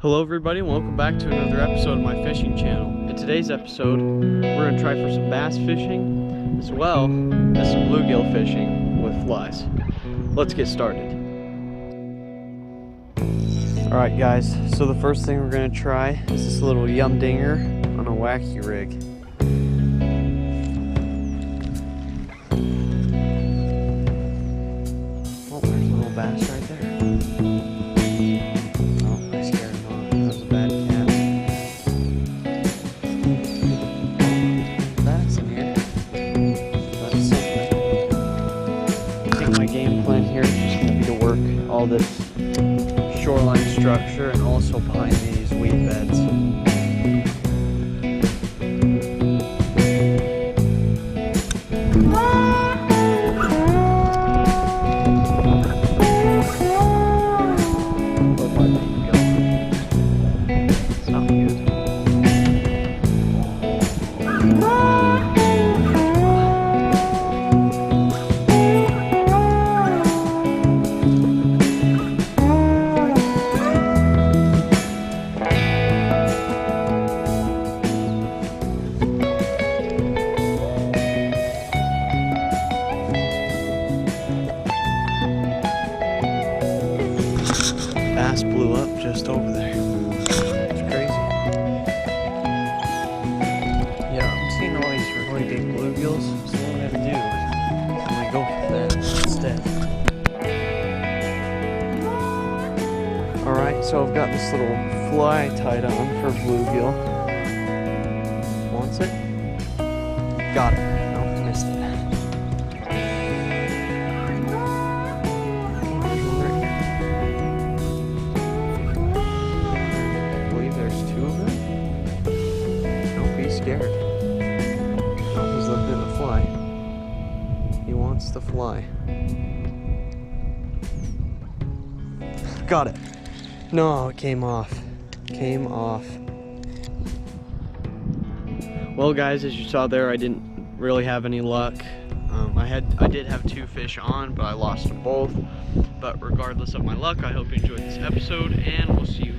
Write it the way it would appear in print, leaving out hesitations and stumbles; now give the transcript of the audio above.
Hello everybody and welcome back to another episode of my fishing channel. In today's episode, we're going to try for some bass fishing as well as some bluegill fishing with flies. Let's get started. Alright guys, so the first thing we're going to try is this little yum dinger on a wacky rig. Oh, there's a little bass right there. My game plan here is just going to be to work all this shoreline structure and also behind these weed beds. It's not good. Bass blew up just over there. It's crazy. Yeah, I'm seeing all these really big bluegills, so what I'm gonna do is I'm gonna go for that instead. Alright, so I've got this little fly tied on for bluegill. Wants it? Got it. Nope, missed it. Scared. Oh, he's looking at the fly. He wants the fly. Got it. No, it came off. Came off. Well, guys, as you saw there, I didn't really have any luck. I did have 2 fish on, but I lost them both. But regardless of my luck, I hope you enjoyed this episode, and we'll see you